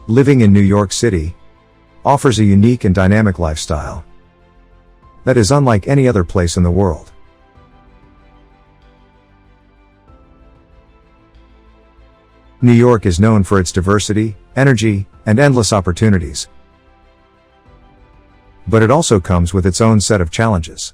Living in New York City offers a unique and dynamic lifestyle that is unlike any other place in the world. New York is known for its diversity, energy, and endless opportunities. But it also comes with its own set of challenges.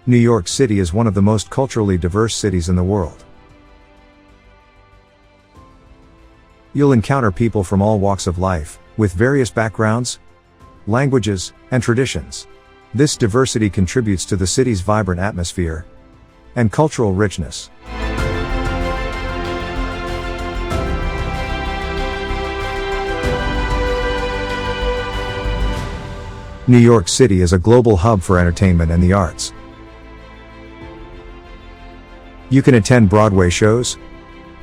New York City is one of the most culturally diverse cities in the world. You'll encounter people from all walks of life, with various backgrounds, languages, and traditions. This diversity contributes to the city's vibrant atmosphere and cultural richness. New York City is a global hub for entertainment and the arts. You can attend Broadway shows,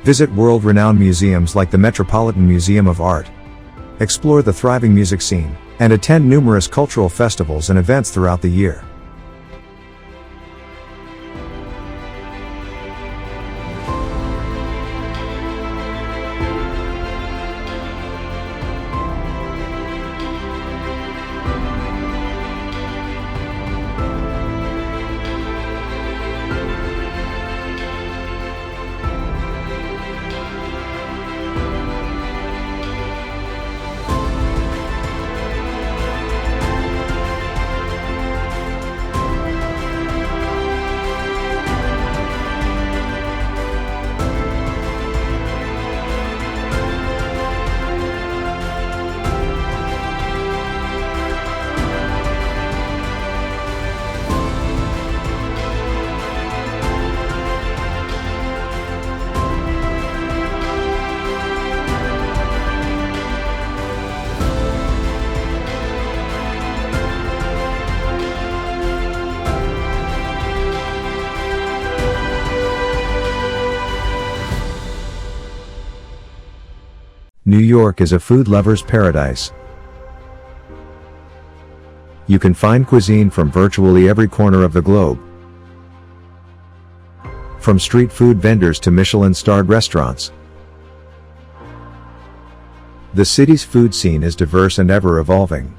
visit world-renowned museums like the Metropolitan Museum of Art, explore the thriving music scene, and attend numerous cultural festivals and events throughout the year. New York is a food lover's paradise. You can find cuisine from virtually every corner of the globe. From street food vendors to Michelin-starred restaurants. The city's food scene is diverse and ever-evolving.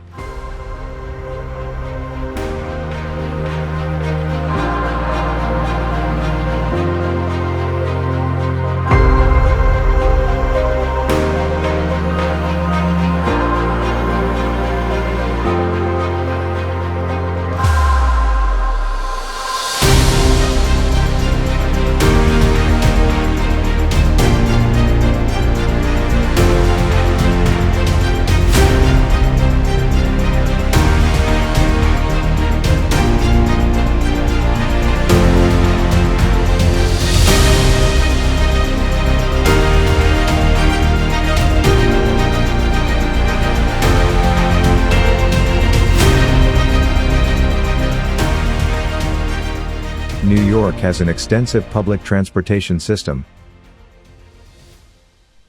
New York has an extensive public transportation system,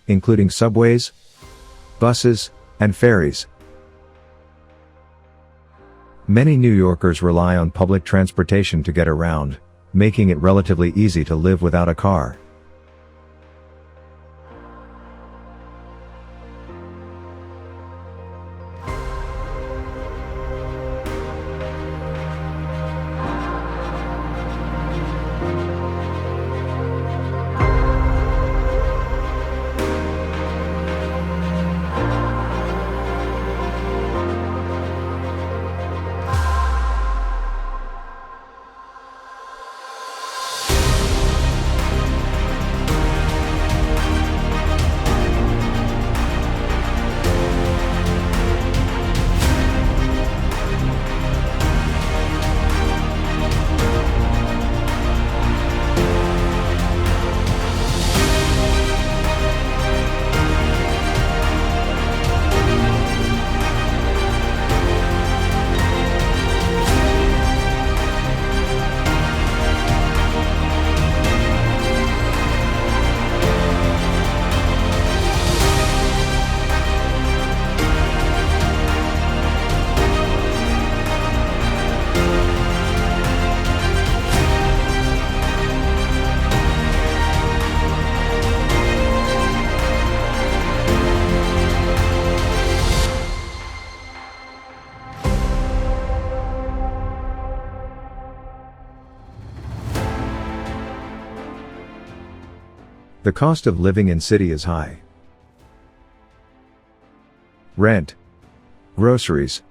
including subways, buses, and ferries. Many New Yorkers rely on public transportation to get around, making it relatively easy to live without a car. The cost of living in city is high. Rent, groceries,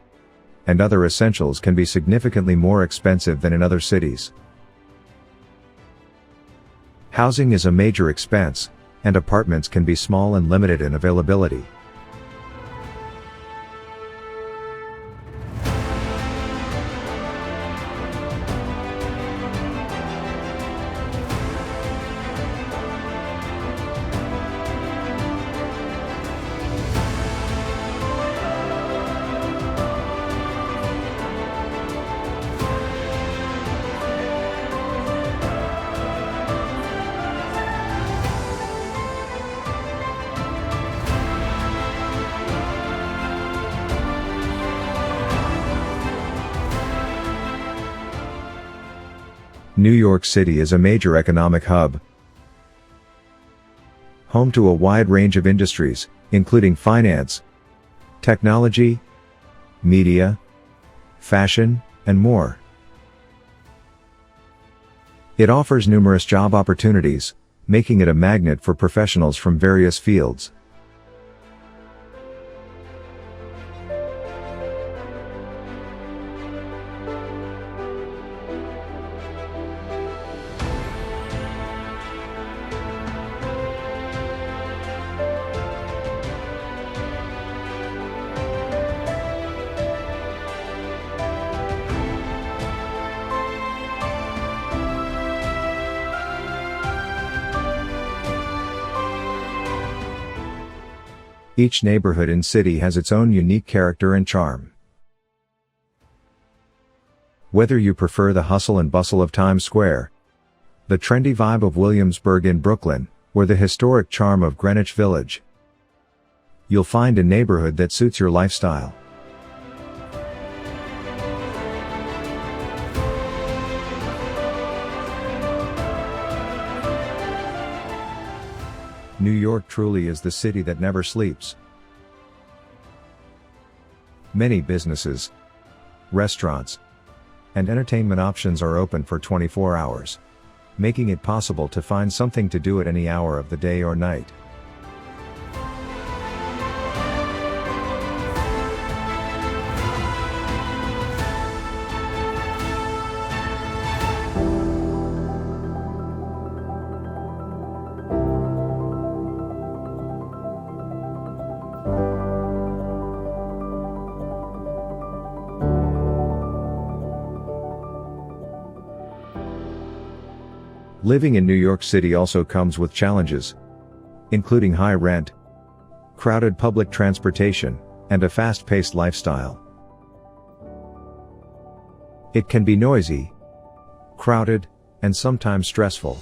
and other essentials can be significantly more expensive than in other cities. Housing is a major expense, and apartments can be small and limited in availability. New York City is a major economic hub, home to a wide range of industries, including finance, technology, media, fashion, and more. It offers numerous job opportunities, making it a magnet for professionals from various fields. Each neighborhood and city has its own unique character and charm. Whether you prefer the hustle and bustle of Times Square, the trendy vibe of Williamsburg in Brooklyn, or the historic charm of Greenwich Village, you'll find a neighborhood that suits your lifestyle. New York truly is the city that never sleeps. Many businesses, restaurants, and entertainment options are open for 24 hours, making it possible to find something to do at any hour of the day or night. Living in New York City also comes with challenges, including high rent, crowded public transportation, and a fast-paced lifestyle. It can be noisy, crowded, and sometimes stressful.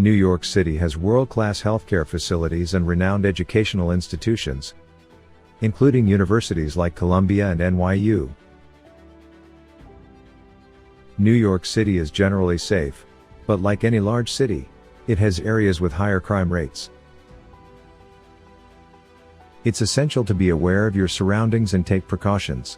New York City has world-class healthcare facilities and renowned educational institutions, including universities like Columbia and NYU. New York City is generally safe, but like any large city, it has areas with higher crime rates. It's essential to be aware of your surroundings and take precautions.